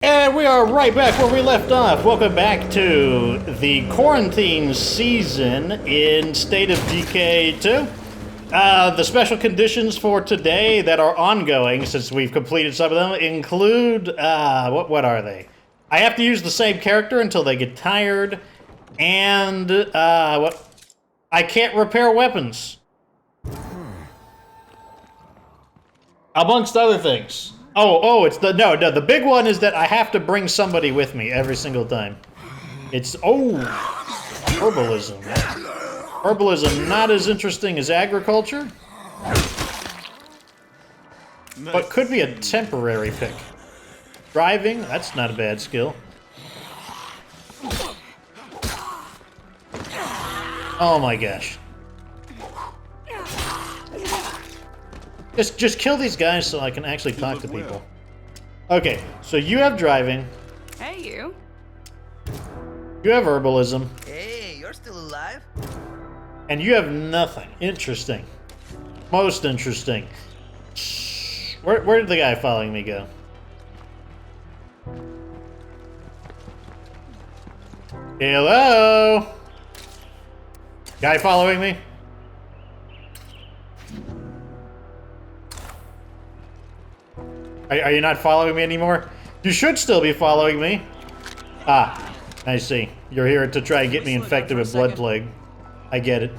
And we are right back where we left off. Welcome back to the quarantine season in State of Decay 2. The special conditions for today that are ongoing, since we've completed some of them, include, what are they? I have to use the same character until they get tired, and, I can't repair weapons. Amongst other things. It's the big one is that I have to bring somebody with me every single time. It's, herbalism. Herbalism, not as interesting as agriculture, but could be a temporary pick. Driving, that's not a bad skill. Oh my gosh. Just kill these guys so I can actually talk to people. Okay, so you have driving. Hey, you. You have herbalism. Hey, you're still alive? And you have nothing. Interesting. Most interesting. Where did the guy following me go? Hello? Guy following me? Are you not following me anymore? You should still be following me. Ah, I see. You're here to try and get me infected with blood plague. I get it.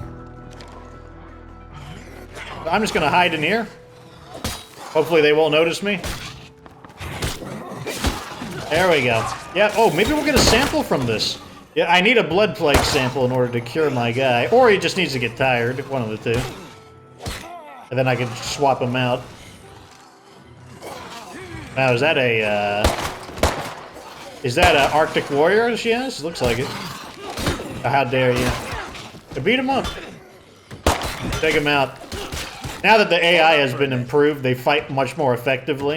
I'm just gonna hide in here. Hopefully they won't notice me. There we go. Yeah, maybe we'll get a sample from this. Yeah, I need a blood plague sample in order to cure my guy. Or he just needs to get tired, one of the two. And then I can swap him out. Now, is that a Arctic Warrior she has? Looks like it. Oh, how dare you. Beat him up. Take him out. Now that the AI has been improved, they fight much more effectively.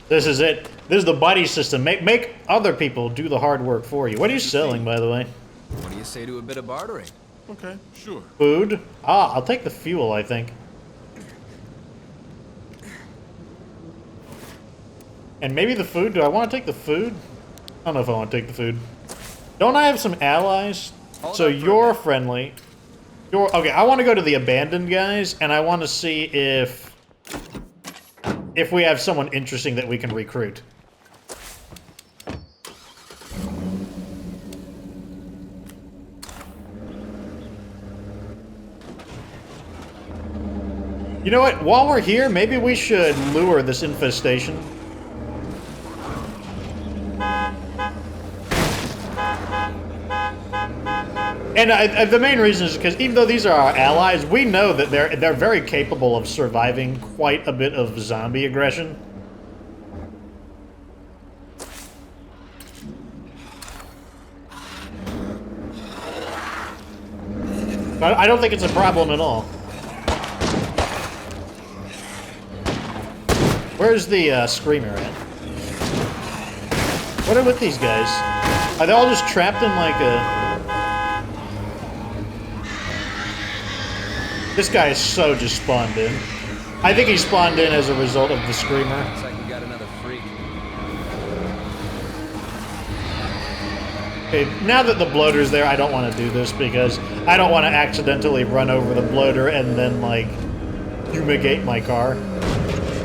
This is it. This is the buddy system. Make other people do the hard work for you. What are you selling, by the way? What do you say to a bit of bartering? Okay, sure. Food? I'll take the fuel, I think. And maybe the food? Do I want to take the food? I don't know if I want to take the food. Don't I have some allies? So you're friendly. Okay, I want to go to the abandoned guys, and I want to see if we have someone interesting that we can recruit. You know what? While we're here, maybe we should lure this infestation. And the main reason is because even though these are our allies, we know that they're very capable of surviving quite a bit of zombie aggression. But I don't think it's a problem at all. Where's the screamer at? What are with these guys? Are they all just trapped in like a... This guy is so just spawned in. I think he spawned in as a result of the screamer. Looks like we got another freak. Okay, now that the bloater's there, I don't want to do this because I don't want to accidentally run over the bloater and then, like, fumigate my car.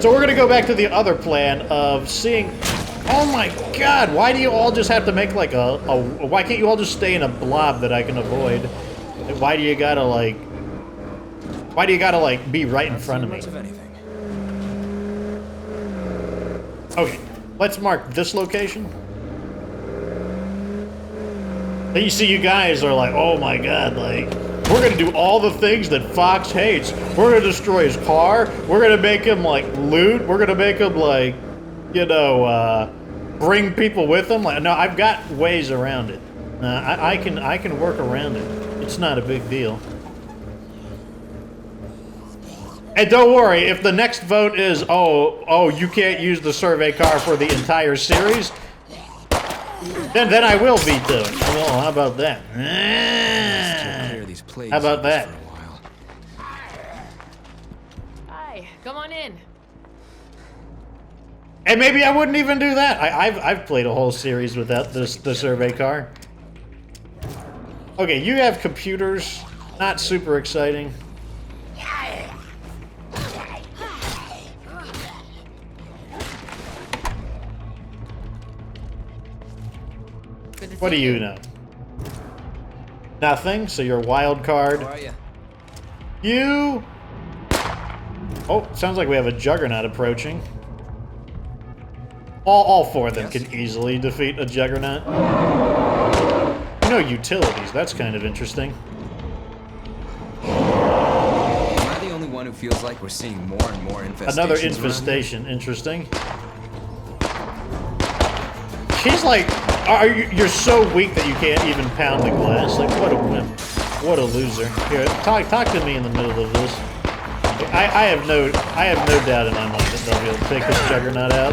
So we're gonna go back to the other plan of seeing... Oh my god, why do you all just have to make like why can't you all just stay in a blob that I can avoid? Why do you gotta like be right in front of me? Okay, let's mark this location. Then you see you guys are like, oh my god, like, we're gonna do all the things that Fox hates. We're gonna destroy his car. We're gonna make him, like, loot. We're gonna make him, like, you know, bring people with him. Like, no, I've got ways around it. I can work around it. It's not a big deal. And don't worry, if the next vote is, oh, you can't use the survey car for the entire series, then I will veto it. Well, how about that? How about that? Hi, come on in. And maybe I wouldn't even do that. I've played a whole series without the survey car. Okay, you have computers. Not super exciting. What do you know? Nothing, so you're a wild card. How are you? You... Oh, sounds like we have a Juggernaut approaching. All four of them can easily defeat a Juggernaut. No utilities, that's kind of interesting. Am I the only one who feels like we're seeing more and more infestations? Another infestation, interesting. She's like, you're so weak that you can't even pound the glass. Like, what a wimp. What a loser. Here, talk to me in the middle of this. I have no doubt in my mind that they'll be able to take this Juggernaut out.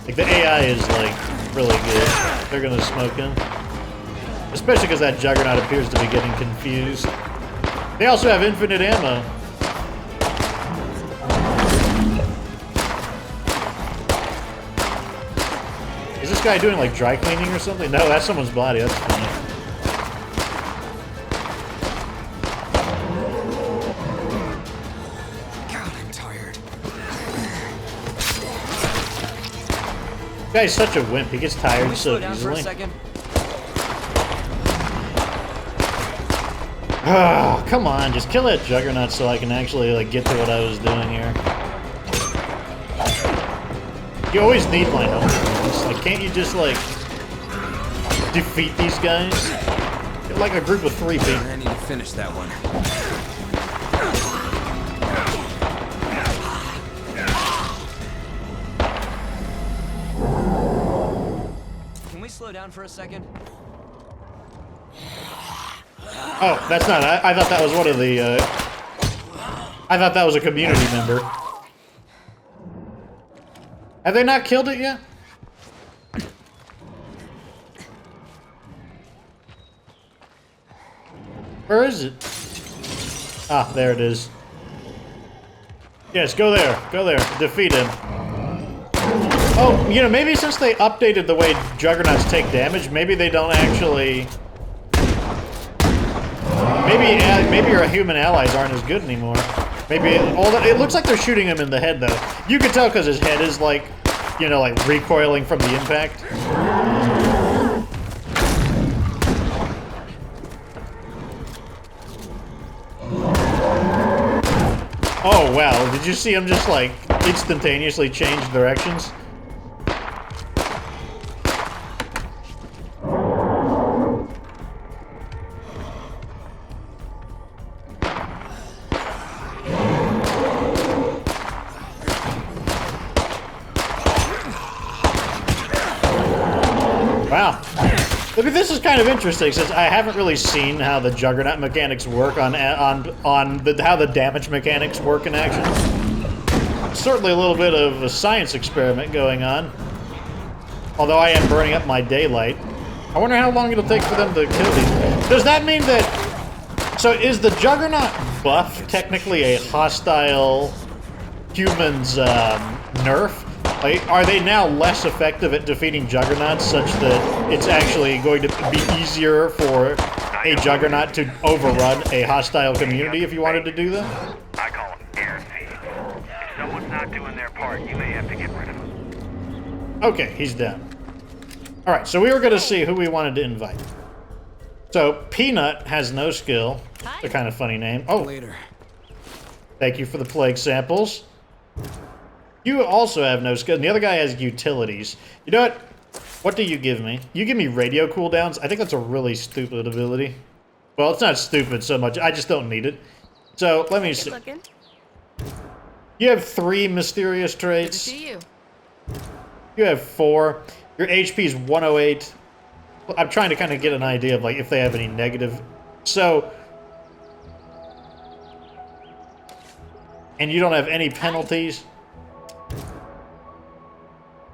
Like, the AI is, like, really good. They're gonna smoke him. Especially because that Juggernaut appears to be getting confused. They also have infinite ammo. Is this guy doing, like, dry cleaning or something? No, that's someone's body. That's funny. God, I'm tired. This guy's such a wimp. He gets tired Can we so slow down for a easily. second? Ah, come on, just kill that Juggernaut so I can actually, like, get to what I was doing here. You always need my help. Like, can't you just, like, defeat these guys? Get, like, a group of 3 people. I need to finish that one. Can we slow down for a second? Oh, that's not. I thought that was one of the. I thought that was a community member. Have they not killed it yet? Where is it? Ah, there it is. Yes, go there. Go there. Defeat him. Oh, you know, maybe since they updated the way Juggernauts take damage, maybe they don't actually... Maybe your human allies aren't as good anymore. Maybe it looks like they're shooting him in the head, though. You can tell because his head is, like, you know, like, recoiling from the impact. Oh, wow. Did you see him just, like, instantaneously change directions? Wow. Look, this is kind of interesting since I haven't really seen how the Juggernaut mechanics work how the damage mechanics work in action. Certainly a little bit of a science experiment going on. Although I am burning up my daylight. I wonder how long it'll take for them to kill these. Does that mean that... So is the Juggernaut buff technically a hostile humans nerf? Like, are they now less effective at defeating Juggernauts such that it's actually going to be easier for a Juggernaut to overrun a hostile community if you wanted to do that? I call them guaranteed. If someone's not doing their part, you may have to get rid of them. Okay, he's down. Alright, so we were going to see who we wanted to invite. So, Peanut has no skill. Hi. A kind of funny name. Oh, Later. thank you for the plague samples. You also have no skill. And the other guy has utilities. You know what? What do you give me? You give me radio cooldowns? I think that's a really stupid ability. Well, it's not stupid so much. I just don't need it. So, let me see. Looking. You have 3 mysterious Good to traits. see you. You have 4. Your HP is 108. I'm trying to kind of get an idea of, like, if they have any negative. So... And you don't have any penalties.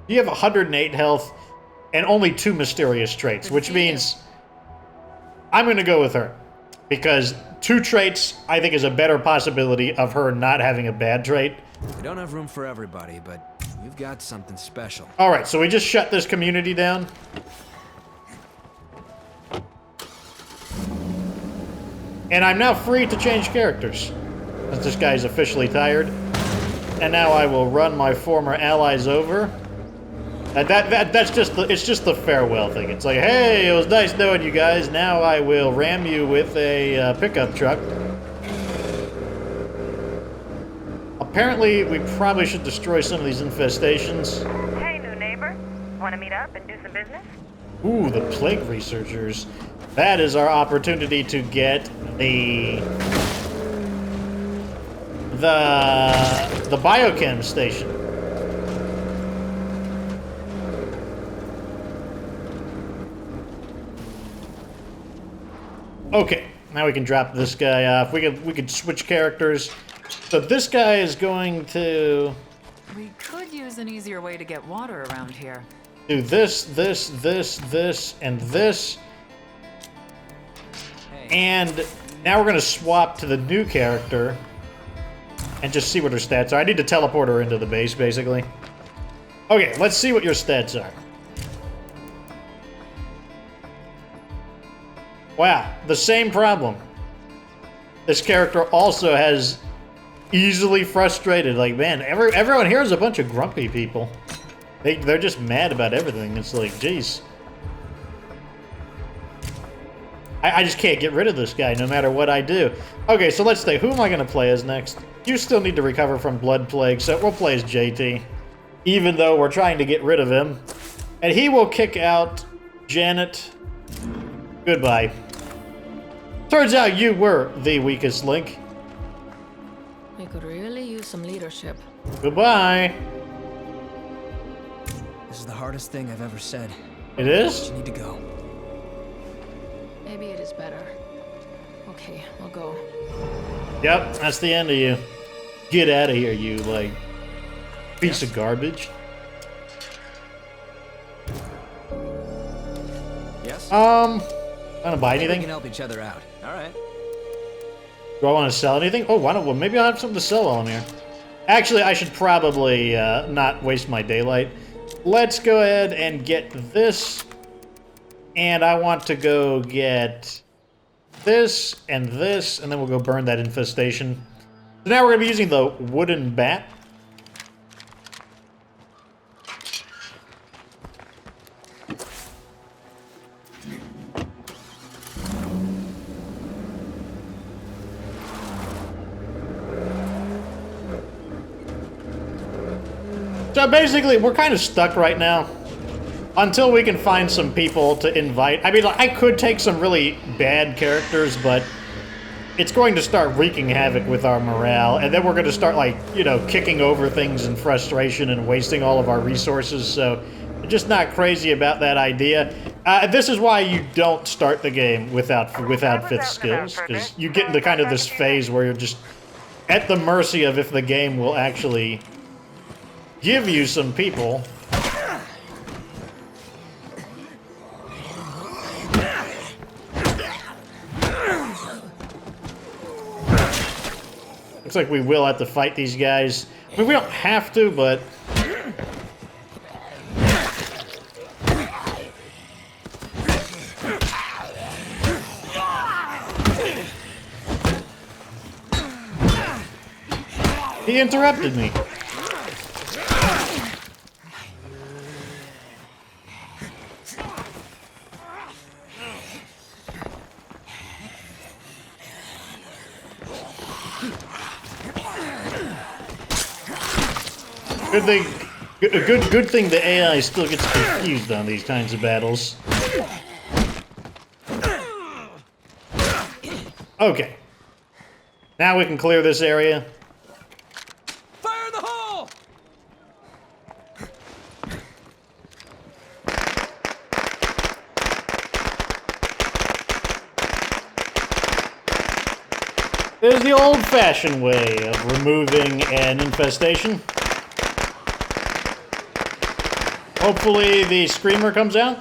You have 108 health and only 2 mysterious traits, which means I'm going to go with her. Because 2 traits, I think, is a better possibility of her not having a bad trait. We don't have room for everybody, but you've got something special. Alright, so we just shut this community down. And I'm now free to change characters. Since this guy's officially tired. And now I will run my former allies over. That's just the farewell thing. It's like, hey, it was nice knowing you guys. Now I will ram you with a pickup truck. Apparently, we probably should destroy some of these infestations. Hey, new neighbor. Want to meet up and do some business? Ooh, the plague researchers. That is our opportunity to get the biochem station. Okay, now we can drop this guy off. We could switch characters. So this guy is going to We could use an easier way to get water around here. do this, and this. And now we're going to swap to the new character and just see what her stats are. I need to teleport her into the base, basically. Okay, let's see what your stats are. Wow, the same problem. This character also has easily frustrated. Like, man, everyone here is a bunch of grumpy people. They're just mad about everything. It's like, geez. I just can't get rid of this guy no matter what I do. Okay, so let's see. Who am I going to play as next? You still need to recover from Blood Plague, so we'll play as JT. Even though we're trying to get rid of him. And he will kick out Janet. Goodbye. Turns out you were the weakest link. We could really use some leadership. Goodbye. This is the hardest thing I've ever said. It is? You need to go. Maybe it is better. Okay, I'll go. Yep, that's the end of you. Get out of here, you, like, piece of garbage. Yes? Want to buy We anything? can help each other out. All right. Do I want to sell anything? Oh, why don't, well, maybe I'll have something to sell while I'm here. Actually, I should probably not waste my daylight. Let's go ahead and get this. And I want to go get this, and then we'll go burn that infestation. So now we're going to be using the wooden bat. So basically, we're kind of stuck right now. Until we can find some people to invite. I mean, like, I could take some really bad characters, but it's going to start wreaking havoc with our morale, and then we're going to start, like, you know, kicking over things in frustration and wasting all of our resources, so I'm just not crazy about that idea. This is why you don't start the game without fifth skills, because you get into kind of this phase where you're just at the mercy of if the game will actually give you some people. Looks like we will have to fight these guys. I mean, we don't have to, but... He interrupted me. Good thing the AI still gets confused on these kinds of battles. Okay. Now we can clear this area. Fire in the hole! There's the old-fashioned way of removing an infestation. Hopefully the screamer comes out.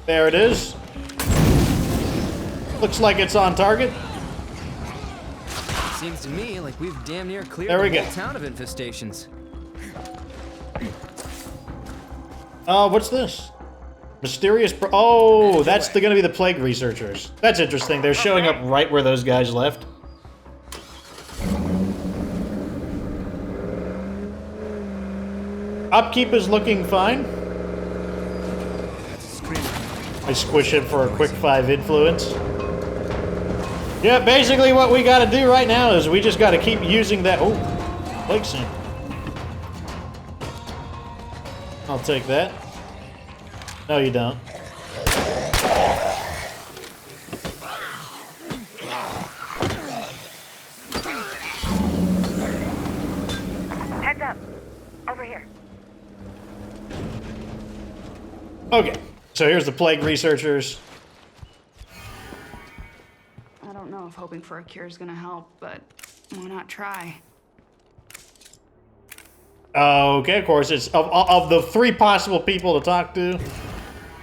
There it is. Looks like it's on target. Seems to me like we've damn near cleared There we the go. whole town of infestations. What's this? Mysterious oh, that's gonna be the plague researchers. That's interesting. They're showing up right where those guys left. Upkeep is looking fine. I squish it for a quick 5 influence. Yeah, basically what we gotta do right now is we just gotta keep using that. Oh, plague sim. I'll take that. No, you don't. Heads up. Over here. Okay, so here's the plague researchers. I don't know if hoping for a cure is gonna help, but why not try? Okay, of course, it's of the 3 possible people to talk to,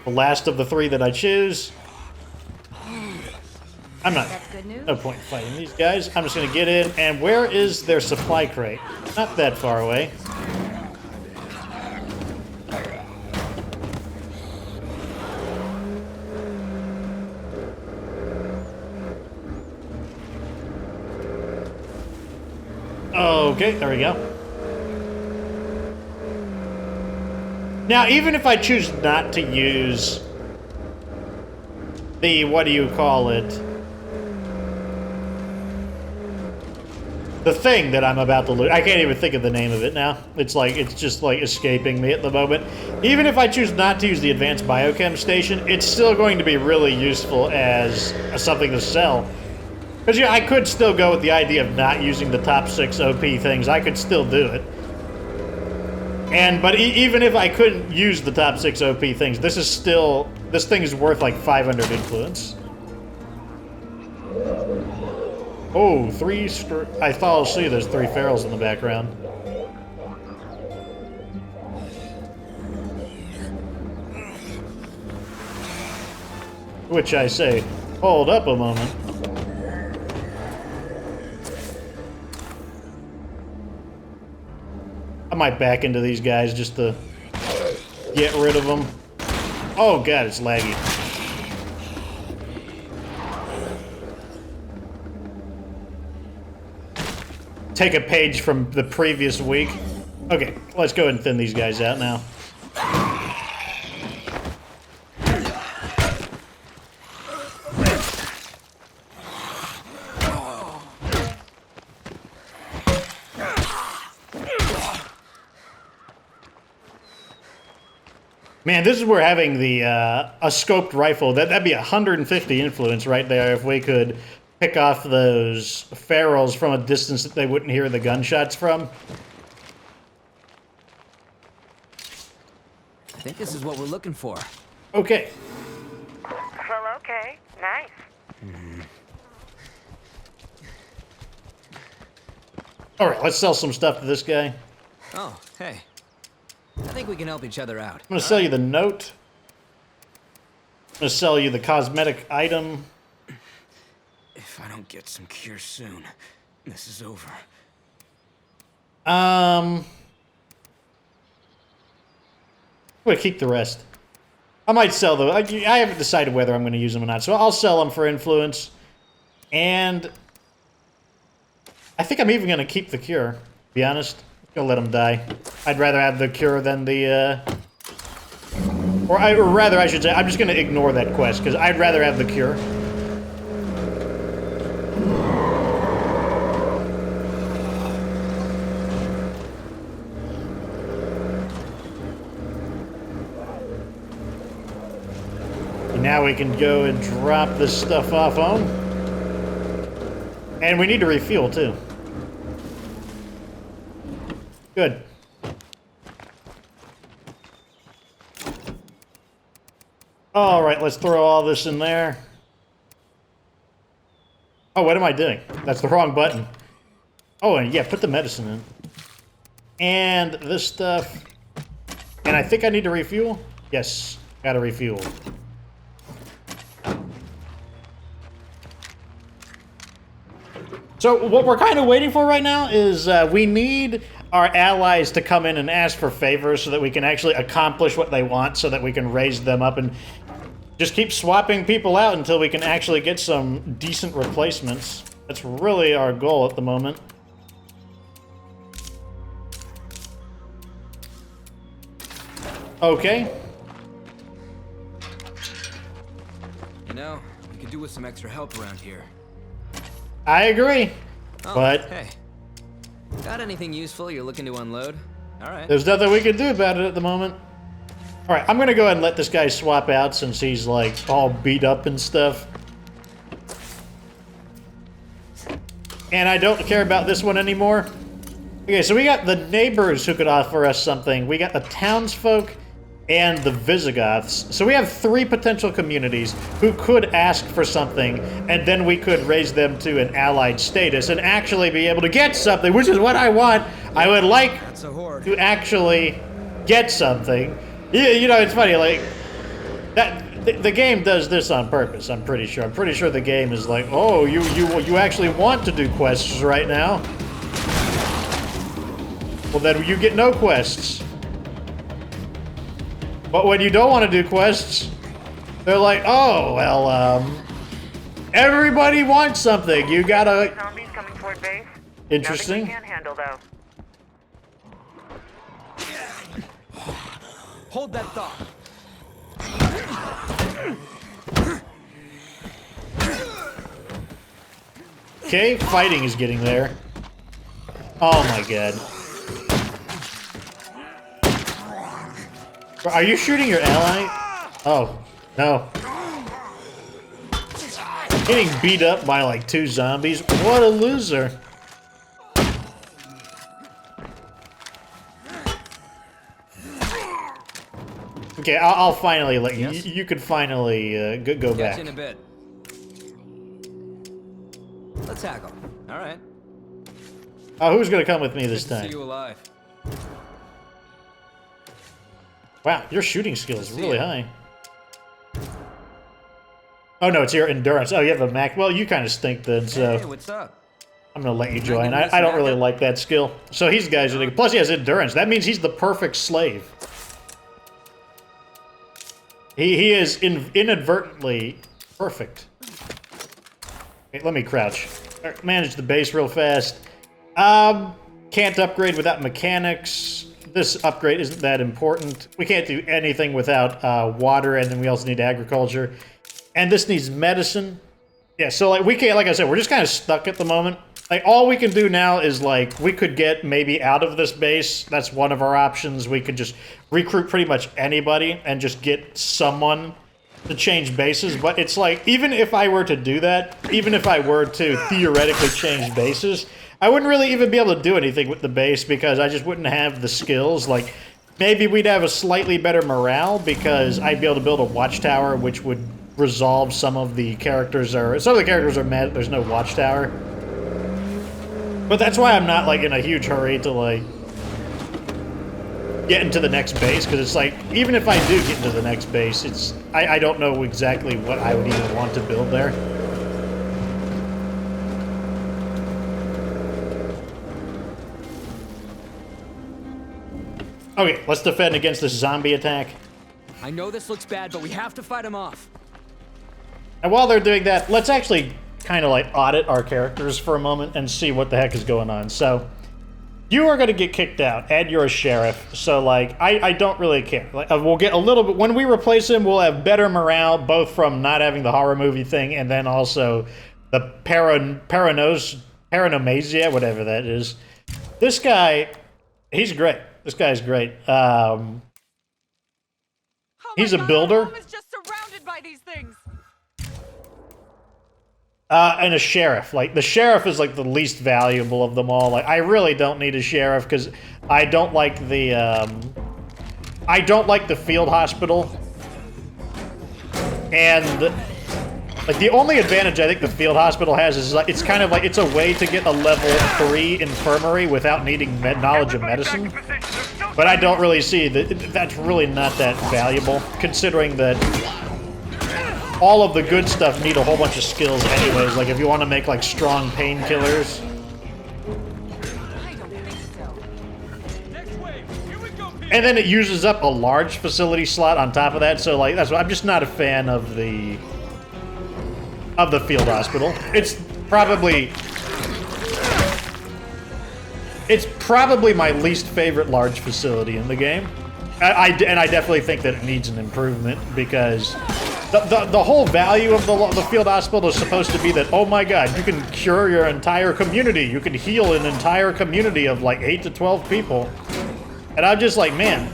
the last of the 3 that I choose. I'm not. That's good news. No point in fighting these guys. I'm just gonna get in. And where is their supply crate? Not that far away. Okay, there we go. Now, even if I choose not to use the, what do you call it? The thing that I'm about to lose. I can't even think of the name of it now. It's just like escaping me at the moment. Even if I choose not to use the advanced biochem station, it's still going to be really useful as something to sell. Because yeah, I could still go with the idea of not using the top 6 OP things. I could still do it. But even if I couldn't use the top 6 OP things, this thing is worth like 500 influence. Oh, I thought I'll see there's 3 ferals in the background. Which I say, hold up a moment. I might back into these guys just to get rid of them. Oh god, it's laggy. Take a page from the previous week. Okay, let's go ahead and thin these guys out now. Man, this is where having the a scoped rifle, that'd be 150 influence right there if we could pick off those ferals from a distance that they wouldn't hear the gunshots from. I think this is what we're looking for. Okay. Well, okay. Nice. Alright, let's sell some stuff to this guy. Oh, hey. I think we can help each other out. I'm gonna sell you the note. I'm gonna sell you the cosmetic item. If I don't get some cure soon, this is over. I'm gonna keep the rest. I might sell them. I haven't decided whether I'm gonna use them or not, so I'll sell them for influence. And I think I'm even gonna keep the cure, to be honest. Gonna let him die. I'd rather have the cure than the, or rather, I should say, I'm just gonna ignore that quest, because I'd rather have the cure. Now we can go and drop this stuff off home. And we need to refuel, too. Good. All right, let's throw all this in there. Oh, what am I doing? That's the wrong button. Oh, and yeah, put the medicine in. And this stuff. And I think I need to refuel? Yes, gotta refuel. So what we're kind of waiting for right now is we need our allies to come in and ask for favors so that we can actually accomplish what they want, so that we can raise them up and just keep swapping people out until we can actually get some decent replacements. That's really our goal at the moment. Okay. You know, we could do with some extra help around here. I agree, Oh, but hey. Got anything useful you're looking to unload? All right. there's nothing we can do about it at the moment. All right, I'm gonna go ahead and let this guy swap out since he's like all beat up and stuff. And I don't care about this one anymore. Okay, so we got the neighbors who could offer us something. We got the townsfolk and the Visigoths. So we have 3 potential communities who could ask for something, and then we could raise them to an allied status and actually be able to get something, which is what I want. I would like That's a horde. to actually get something. Yeah, you know, it's funny, like, that the game does this on purpose, I'm pretty sure. I'm pretty sure the game is like, oh, you actually want to do quests right now? Well, then you get no quests. But when you don't want to do quests, they're like, oh, well, everybody wants something. You gotta... Zombies coming toward base. Interesting. Nothing we can't handle, though. Hold that thought. Okay, fighting is getting there. Oh my god. Are you shooting your ally? Oh, no. Getting beat up by like 2 zombies. What a loser. Okay, I'll finally let you. Yes? You could finally go Catch back. you in a bit. Let's tackle. All right. Oh, who's gonna come with me this Good to see time? you alive. Wow, your shooting skill is See really ya. high. Oh no, it's your endurance. Oh, you have a Mac. Well, you kind of stink then, so Hey, what's up? I'm gonna let you Can I join. give you this I don't really backup? like that skill. So he's guys are plus he has endurance. That means he's the perfect slave. He is inadvertently perfect. Wait, let me crouch. Manage the base real fast. Can't upgrade without mechanics. This upgrade isn't that important. We can't do anything without water, and then we also need agriculture. And this needs medicine. Yeah, so like we can't, like I said, we're just kind of stuck at the moment. Like all we can do now is like we could get maybe out of this base. That's one of our options. We could just recruit pretty much anybody and just get someone to change bases. But it's like even if I were to do that, even if I were to theoretically change bases, I wouldn't really even be able to do anything with the base because I just wouldn't have the skills. Like maybe we'd have a slightly better morale because I'd be able to build a watchtower, which would resolve some of the characters are mad there's no watchtower. But that's why I'm not like in a huge hurry to like get into the next base, because it's like even if I do get into the next base, it's I don't know exactly what I would even want to build there. Okay, let's defend against this zombie attack. I know this looks bad, but we have to fight him off. And while they're doing that, let's actually kind of like audit our characters for a moment and see what the heck is going on. So, you are going to get kicked out, and you're a sheriff. So, like, I don't really care. Like, we'll get a little bit when we replace him. We'll have better morale, both from not having the horror movie thing, and then also the paranomasia, whatever that is. This guy, he's great. This guy's great. He's a builder. Home is just surrounded by these things. And a sheriff. Like, the sheriff is, like, the least valuable of them all. Like, I really don't need a sheriff, because I don't like the, I don't like the field hospital. And, like, the only advantage I think the field hospital has is, like, it's kind of like, it's a way to get a level 3 infirmary without needing knowledge of medicine. But I don't really see that, that's really not that valuable, considering that all of the good stuff need a whole bunch of skills anyways. Like if you want to make like strong painkillers. And then it uses up a large facility slot on top of that, so like that's what I'm just not a fan of the field hospital. It's probably my least favorite large facility in the game. I definitely think that it needs an improvement because the whole value of the field hospital is supposed to be that, oh my god, you can cure your entire community. You can heal an entire community of like 8 to 12 people. And I'm just like, man,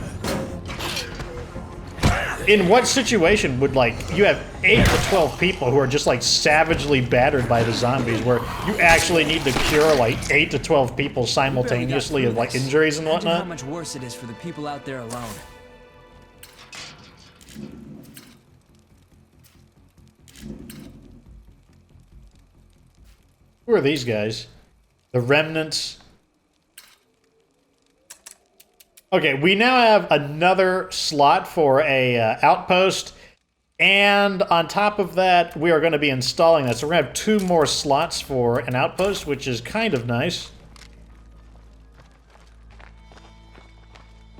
in what situation would like you have 8 to 12 people who are just like savagely battered by the zombies where you actually need to cure like 8 to 12 people simultaneously of like injuries and Imagine how whatnot? much worse it is for the people out there alone. Who are these guys? The remnants. Okay, we now have another slot for a outpost, and on top of that, we are going to be installing that. So we're going to have 2 more slots for an outpost, which is kind of nice.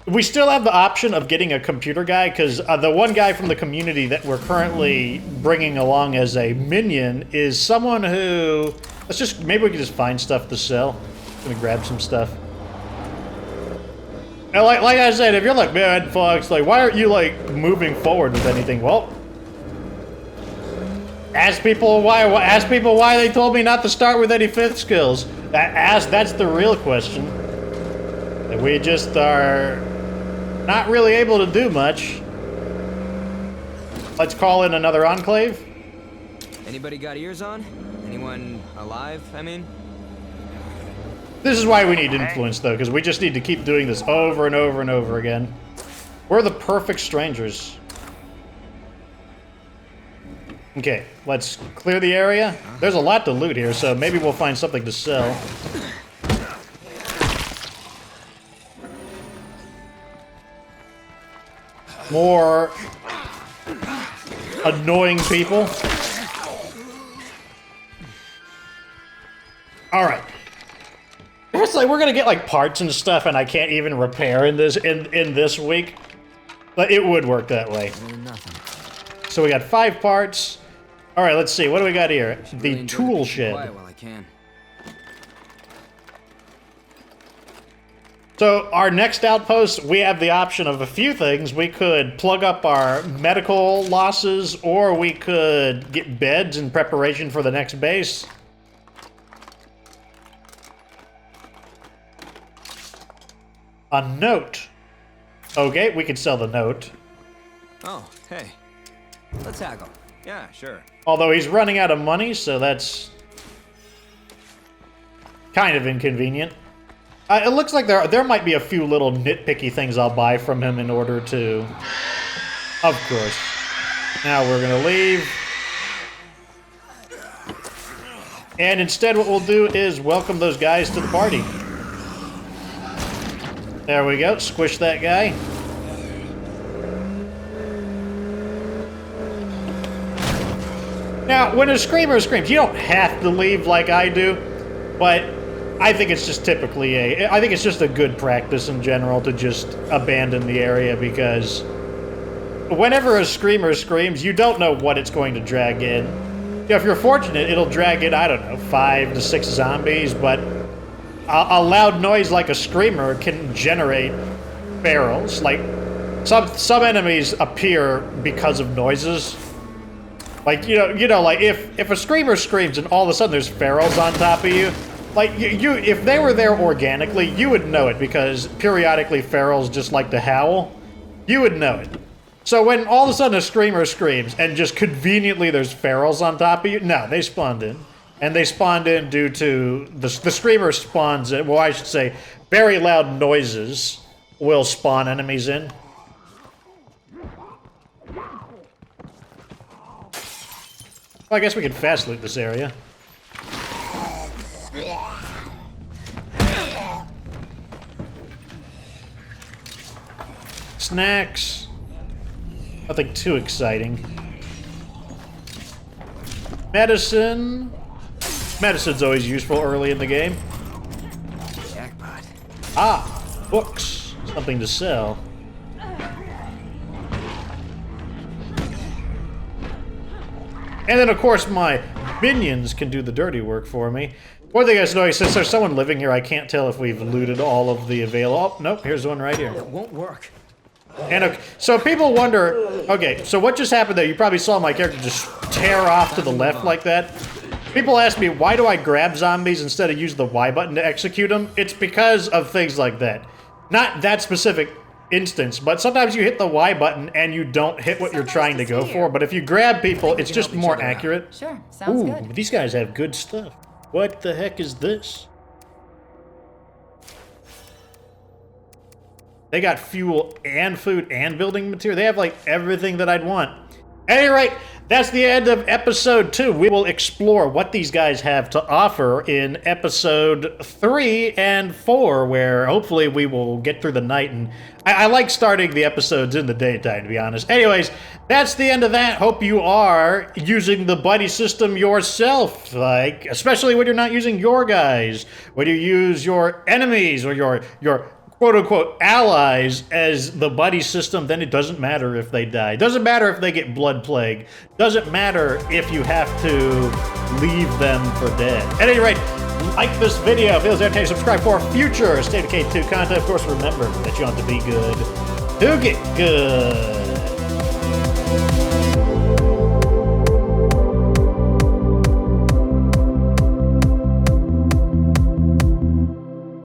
We still have the option of getting a computer guy, because the one guy from the community that we're currently bringing along as a minion is someone who... maybe we can just find stuff to sell. I'm going to grab some stuff. And like I said, if you're like, man, Fox, like, why aren't you, like, moving forward with anything? Well, ask people why they told me not to start with any 5th skills. That's the real question. And we just are not really able to do much. Let's call in another enclave. Anybody got ears on? Anyone alive, I mean? This is why we need influence, though, because we just need to keep doing this over and over and over again. We're the perfect strangers. Okay, let's clear the area. There's a lot to loot here, so maybe we'll find something to sell. More annoying people. All right. It's like we're gonna get like parts and stuff, and I can't even repair in this week, but it would work that way. So we got 5 parts. All right, let's see. What do we got here? The tool shed. While I can. So our next outpost, we have the option of a few things. We could plug up our medical losses, or we could get beds in preparation for the next base. A note. Okay, we could sell the note. Oh, hey. Let's haggle. Yeah, sure. Although he's running out of money, so that's kind of inconvenient. It looks like there might be a few little nitpicky things I'll buy from him in order to... Of course. Now we're gonna leave. And instead what we'll do is welcome those guys to the party. There we go. Squish that guy. Now, when a screamer screams, you don't have to leave like I do, but I think it's just typically I think it's just a good practice in general to just abandon the area, because whenever a screamer screams, you don't know what it's going to drag in. You know, if you're fortunate, it'll drag in, I don't know, 5 to 6 zombies, but a loud noise like a screamer can generate barrels. Like, some enemies appear because of noises. Like, you know, like if a screamer screams and all of a sudden there's ferals on top of you, like if they were there organically, you would know it, because periodically ferals just like to howl. You would know it. So when all of a sudden a screamer screams and just conveniently there's ferals on top of you, no, they spawned in. And they spawned in due to the screamer spawns in, well, I should say, very loud noises will spawn enemies in. Well, I guess we can fast loot this area. Snacks. Nothing too exciting. medicine. Medicine's always useful early in the game. Jackpot. Ah, books. Something to sell. And then, of course, my minions can do the dirty work for me. One thing I noticed, since there's someone living here, I can't tell if we've looted all of the available... Oh, nope, here's one right here. It won't work. And so people wonder, okay, so what just happened there? You probably saw my character just tear off to the left like that. People ask me, why do I grab zombies instead of use the Y button to execute them? It's because of things like that. Not that specific instance, but sometimes you hit the Y button and you don't hit what you're trying to go for. But if you grab people, it's just more accurate. Sure, sounds Ooh, good. these guys have good stuff. What the heck is this? They got fuel and food and building material. They have like everything that I'd want. At any rate, that's the end of episode 2. We will explore what these guys have to offer in episode 3 and 4, where hopefully we will get through the night. And I like starting the episodes in the daytime, to be honest. Anyways, that's the end of that. Hope you are using the buddy system yourself, like, especially when you're not using your guys, when you use your enemies or your quote-unquote allies as the buddy system. Then it doesn't matter if they die. It doesn't matter if they get blood plague. Doesn't matter if you have to leave them for dead. At any rate, like this video. If it was entertaining, subscribe for future State of Decay 2 content. Of course, remember that you don't have to be good to get good.